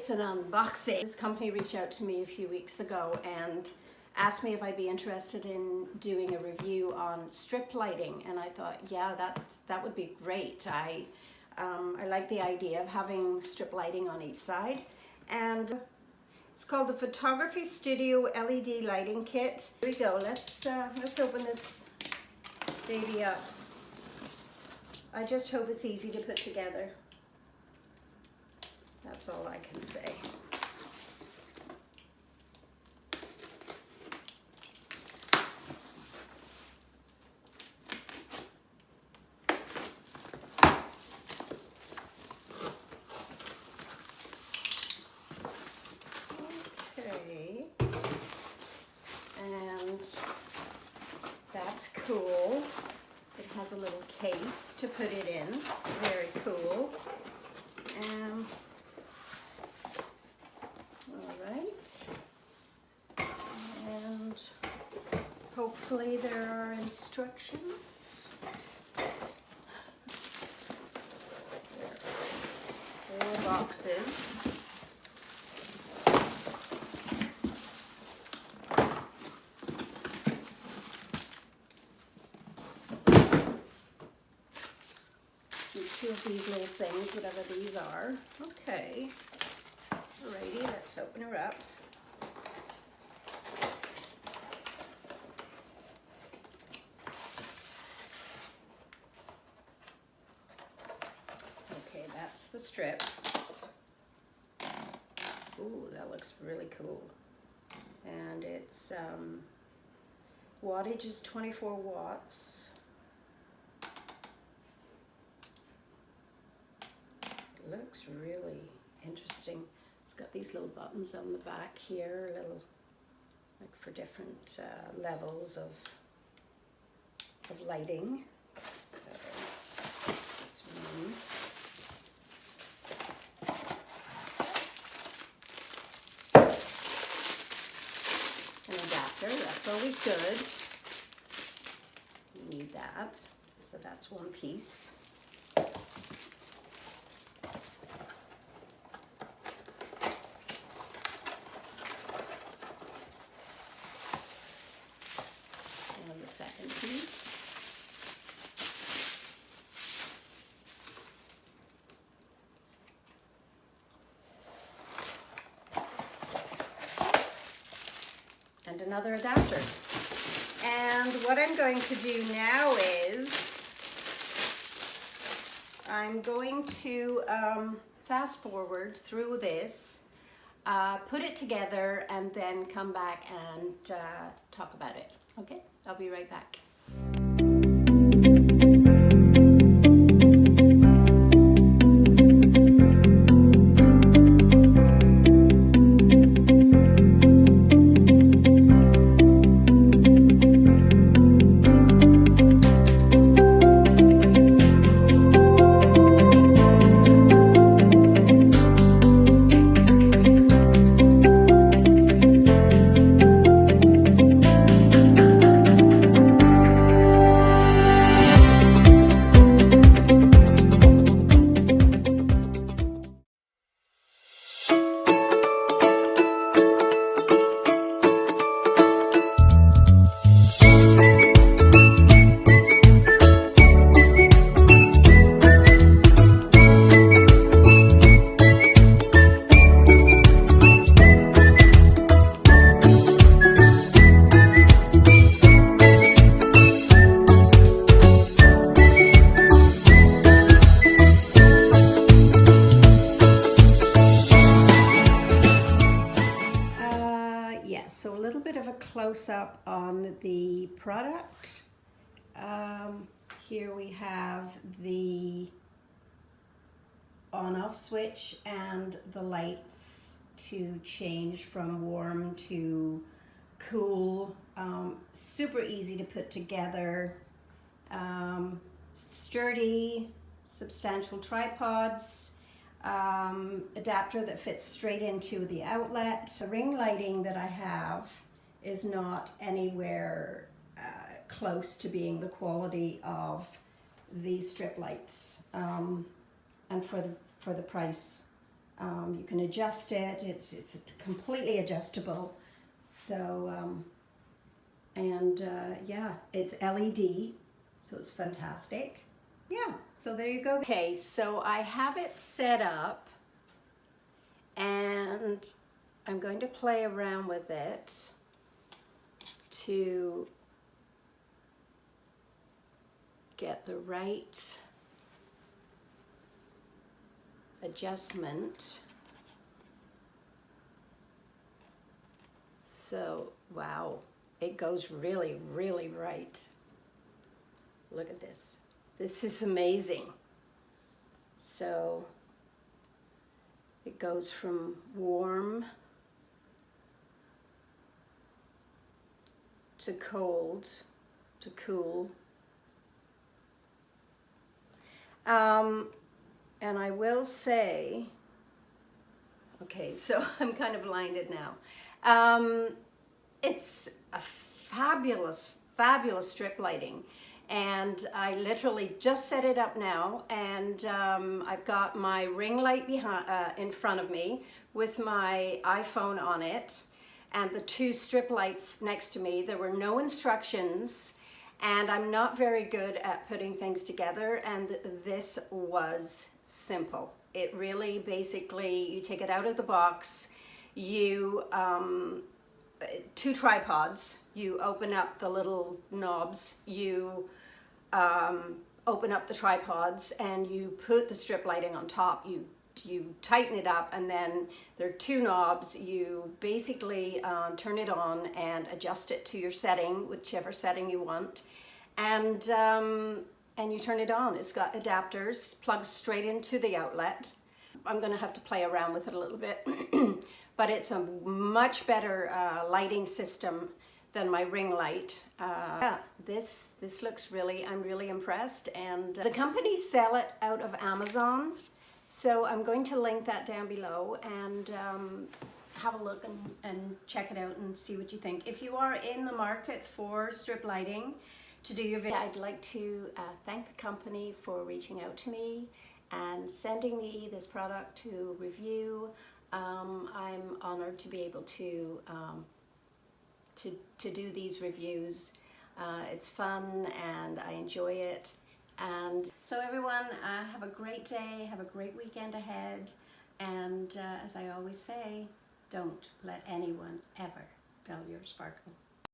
It's an unboxing. This company reached out to me a few weeks ago and asked me if I'd be interested in doing a review on strip lighting, and I thought, yeah, that would be great. I like the idea of having strip lighting on each side, and it's called the Photography Studio LED Lighting Kit. Here we go. Let's open this baby up. I just hope it's easy to put together. That's all I can say. Okay, and that's cool. It has a little case to put it in. Very cool. And hopefully there are instructions. There are 4 boxes. And 2 of these little things, whatever these are. Okay. Alrighty, let's open her up. Okay, that's the strip. Ooh, that looks really cool. And it's wattage is 24 watts. It looks really interesting. It's got these little buttons on the back here, little like for different levels of lighting. So that's one. An adapter, that's always good. You need that. So that's one piece. And the second piece. And another adapter. And what I'm going to do now is I'm going to fast forward through this, put it together, and then come back and talk about it. Okay, I'll be right back. So a little bit of a close-up on the product. Here we have the on-off switch and the lights to change from warm to cool. Super easy to put together. Sturdy, substantial tripods. Adapter that fits straight into the outlet. The ring lighting that I have is not anywhere close to being the quality of these strip lights, and for the price You can adjust it. It's completely adjustable. So, yeah, it's LED, so it's fantastic. Yeah, so there you go. Okay, so I have it set up, and I'm going to play around with it to get the right adjustment. So, wow, it goes really, really right. Look at this. This is amazing. So, it goes from warm to cold to cool. And I will say, okay, so I'm kind of blinded now. It's a fabulous, fabulous strip lighting. And I literally just set it up now, and I've got my ring light behind, in front of me with my iPhone on it, and the two strip lights next to me. There were no instructions, and I'm not very good at putting things together, and this was simple. It really, basically, you take it out of the box, you two tripods, you open up the little knobs, you open up the tripods, and you put the strip lighting on top. You tighten it up, and then there are two knobs. You basically turn it on and adjust it to your setting, whichever setting you want, and you turn it on. It's got adapters, plugs straight into the outlet. I'm going to have to play around with it a little bit, but it's a much better lighting system than my ring light. Yeah, this looks really, I'm really impressed. And the company sell it out of Amazon, so I'm going to link that down below, and have a look and check it out and see what you think. If you are in the market for strip lighting to do your video, I'd like to thank the company for reaching out to me and sending me this product to review. I'm honored to be able to do these reviews. It's fun and I enjoy it. And so everyone, have a great day, have a great weekend ahead, and as I always say, don't let anyone ever dull your sparkle.